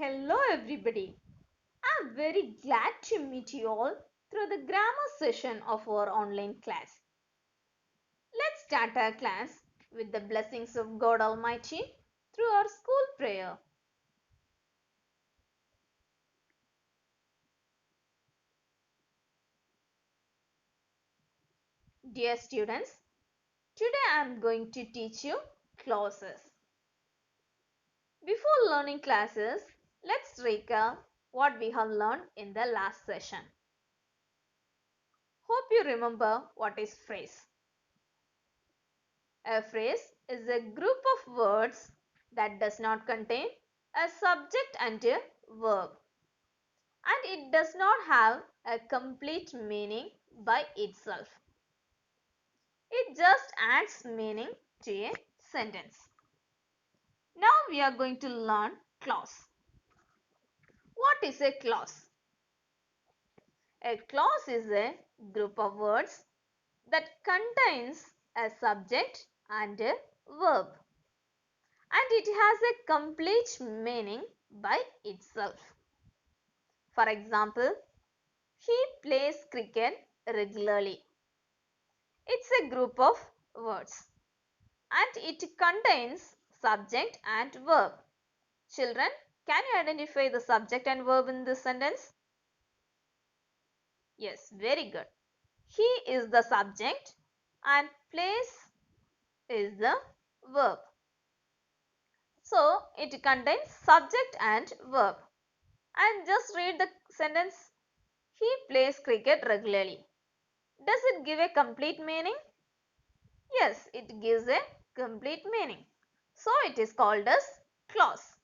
Hello everybody. I'm very glad to meet you all through the grammar session of our online class. Let's start our class with the blessings of God Almighty through our school prayer. Dear students, today I'm going to teach you clauses. Before learning clauses, let's recap what we have learned in the last session. Hope you remember what is phrase. A phrase is a group of words that does not contain a subject and a verb, and it does not have a complete meaning by itself. It just adds meaning to a sentence. Now we are going to learn clause. What is a clause? A clause is a group of words that contains a subject and a verb, and it has a complete meaning by itself. For example, he plays cricket regularly. It's a group of words and it contains subject and verb. Children, can you identify the subject and verb in this sentence? Yes, very good. He is the subject and plays is the verb. So, it contains subject and verb. And just read the sentence. He plays cricket regularly. Does it give a complete meaning? Yes, it gives a complete meaning. So it is called as clause.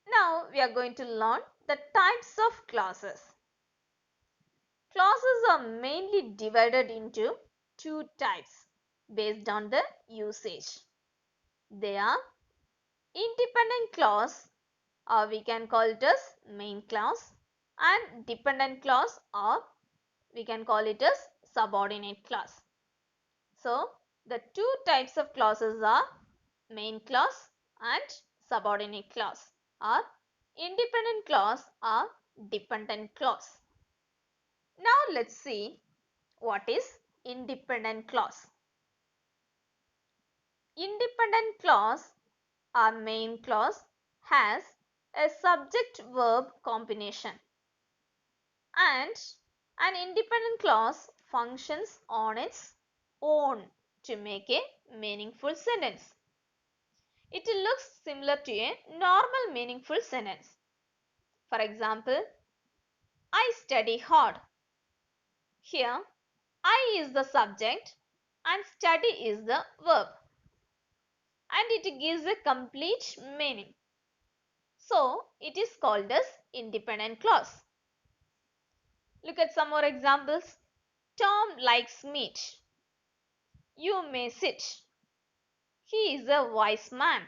Now we are going to learn the types of clauses. Clauses are mainly divided into two types based on the usage. They are independent clause, or we can call it as main clause, and dependent clause, or we can call it as subordinate clause. So the two types of clauses are main clause and subordinate clause, or independent clause or dependent clause. Now let's see what is independent clause. Independent clause or main clause has a subject verb combination, and an independent clause functions on its own to make a meaningful sentence. It looks similar to a normal meaningful sentence. For example, I study hard. Here, I is the subject and study is the verb, and it gives a complete meaning. So, it is called as independent clause. Look at some more examples. Tom likes meat. You may sit. He is a wise man.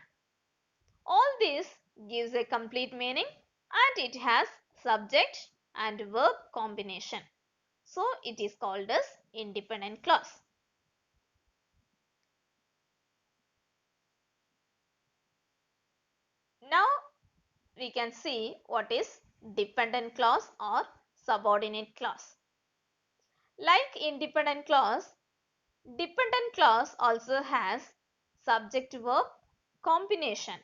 All this gives a complete meaning and it has subject and verb combination. So, it is called as independent clause. Now, we can see what is dependent clause or subordinate clause. Like independent clause, dependent clause also has subject verb combination,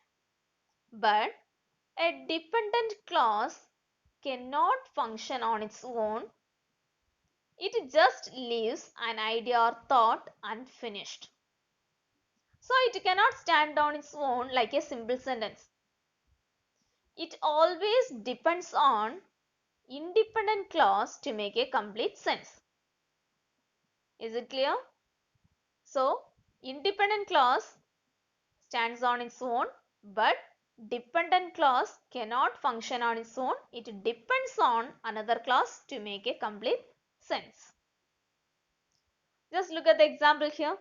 but a dependent clause cannot function on its own. It just leaves an idea or thought unfinished. So it cannot stand on its own like a simple sentence. It always depends on independent clause to make a complete sense. Is it clear? So, independent clause stands on its own, but dependent clause cannot function on its own. It depends on another clause to make a complete sense. Just look at the example here.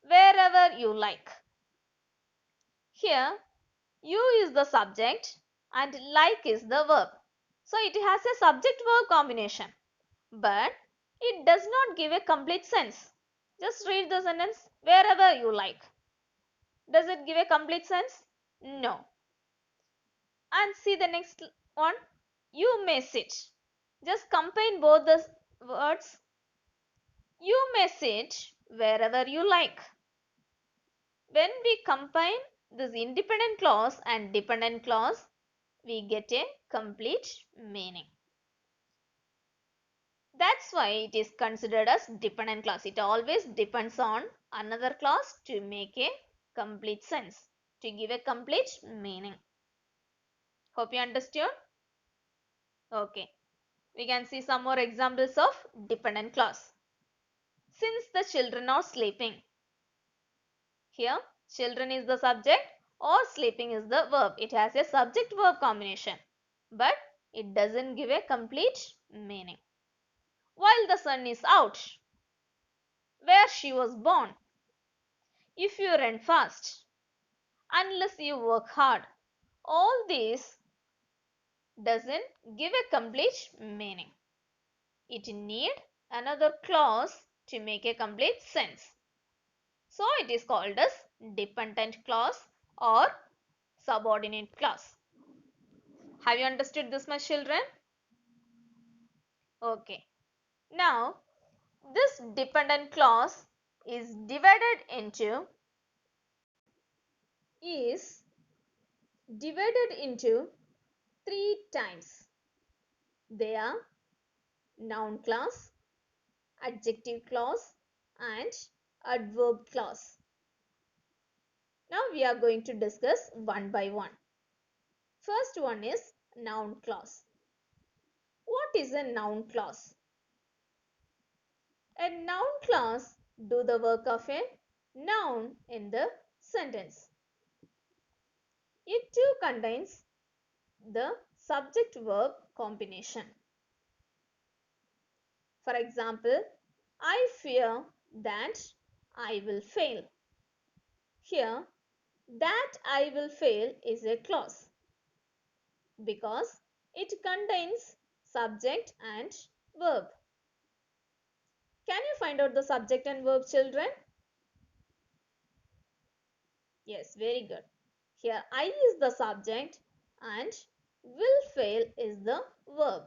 Wherever you like. Here, you is the subject and like is the verb. So, it has a subject-verb combination, but it does not give a complete sense. Just read the sentence, wherever you like. Does it give a complete sense? No. And see the next one. You may sit. Just combine both the words. You may sit wherever you like. When we combine this independent clause and dependent clause, we get a complete meaning. That's why it is considered as dependent clause. It always depends on another clause to make a complete sense, to give a complete meaning. Hope you understood. Okay. We can see some more examples of dependent clause. Since the children are sleeping. Here, children is the subject or sleeping is the verb. It has a subject-verb combination, but it doesn't give a complete meaning. While the sun is out, where she was born. If you run fast, unless you work hard. All these doesn't give a complete meaning. It need another clause to make a complete sense. So it is called as dependent clause or subordinate clause. Have you understood this much, children? Okay. Now, this dependent clause is divided into three types. They are noun clause, adjective clause and adverb clause. Now we are going to discuss one by one. First one is noun clause. What is a noun clause? A noun clause do the work of a noun in the sentence. It too contains the subject-verb combination. For example, I fear that I will fail. Here, that I will fail is a clause because it contains subject and verb. Can you find out the subject and verb, children? Yes, very good. Here I is the subject and will fail is the verb.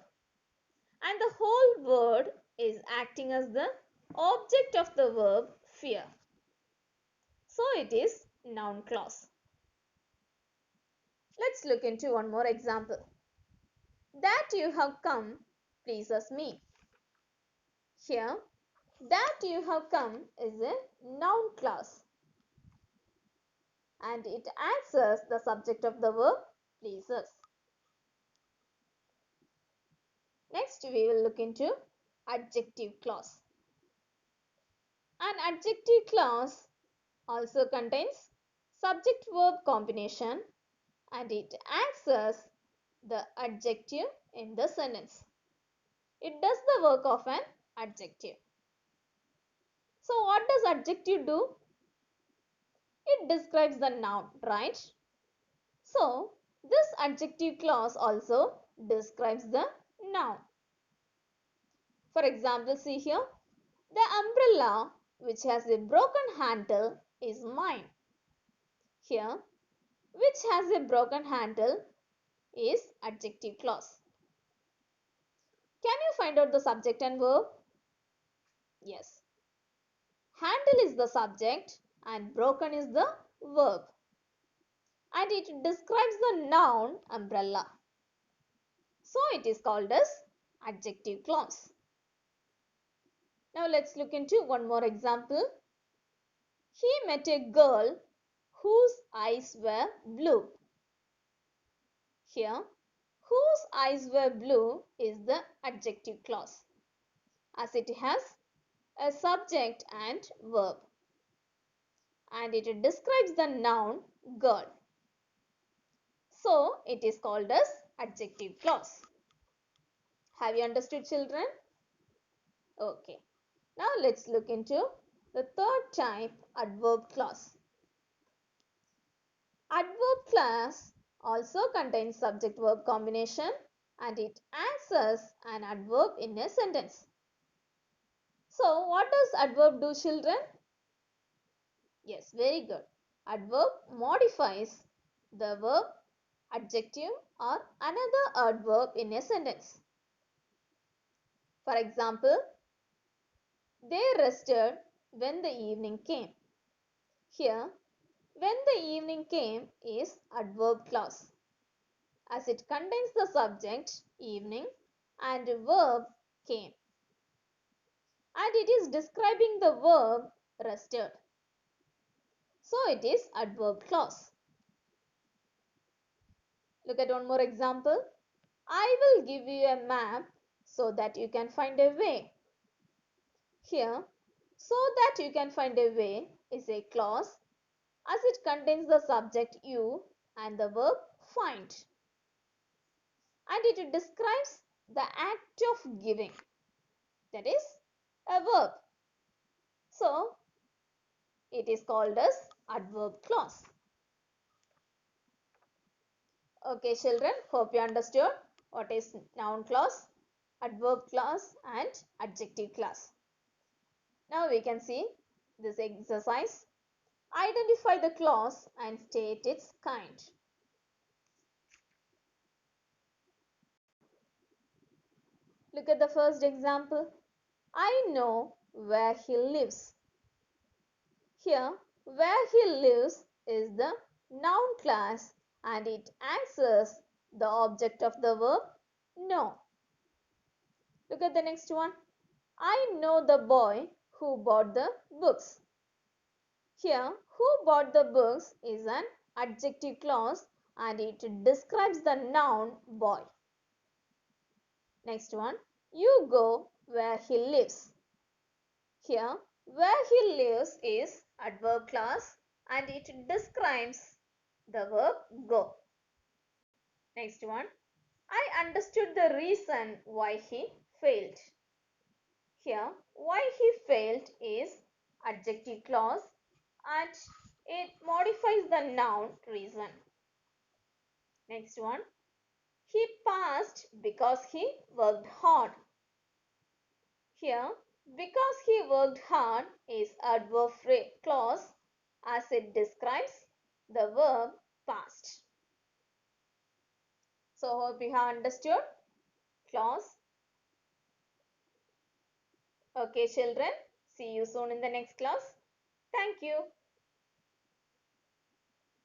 And the whole word is acting as the object of the verb fear. So it is noun clause. Let's look into one more example. That you have come pleases me. Here, that you have come is a noun clause and it acts as the subject of the verb pleases. Next, we will look into adjective clause. An adjective clause also contains subject-verb combination and it acts as the adjective in the sentence. It does the work of an adjective. So what does adjective do? It describes the noun, right? So this adjective clause also describes the noun. For example, see here, the umbrella which has a broken handle is mine. Here, which has a broken handle is adjective clause. Can you find out the subject and verb? Yes. Handle is the subject and broken is the verb. And it describes the noun umbrella. So it is called as adjective clause. Now let's look into one more example. He met a girl whose eyes were blue. Here, whose eyes were blue is the adjective clause as it has a subject and verb and it describes the noun girl. So it is called as adjective clause. Have you understood, children? Okay. Now let's look into the third type, adverb clause. Adverb clause also contains subject-verb combination and it acts as an adverb in a sentence. So what does adverb do, children? Yes, very good. Adverb modifies the verb, adjective or another adverb in a sentence. For example, they rested when the evening came. Here, when the evening came is adverb clause as it contains the subject evening and verb came, and it is describing the verb rested. So it is adverb clause. Look at one more example. I will give you a map so that you can find a way. Here, so that you can find a way is a clause as it contains the subject you and the verb find. And it describes the act of giving. That is a verb. So, it is called as adverb clause. Okay, children, hope you understood what is noun clause, adverb clause and adjective clause. Now we can see this exercise. Identify the clause and state its kind. Look at the first example. I know where he lives. Here, where he lives is the noun class and it acts as the object of the verb know. Look at the next one. I know the boy who bought the books. Here, who bought the books is an adjective clause and it describes the noun boy. Next one, you go where he lives. Here, where he lives is adverb clause and it describes the verb go. Next one, I understood the reason why he failed. Here, why he failed is adjective clause and it modifies the noun reason. Next one, he passed because he worked hard. Here, because he worked hard is adverb clause as it describes the verb past. So, hope you have understood clause. Okay, children, see you soon in the next class. Thank you.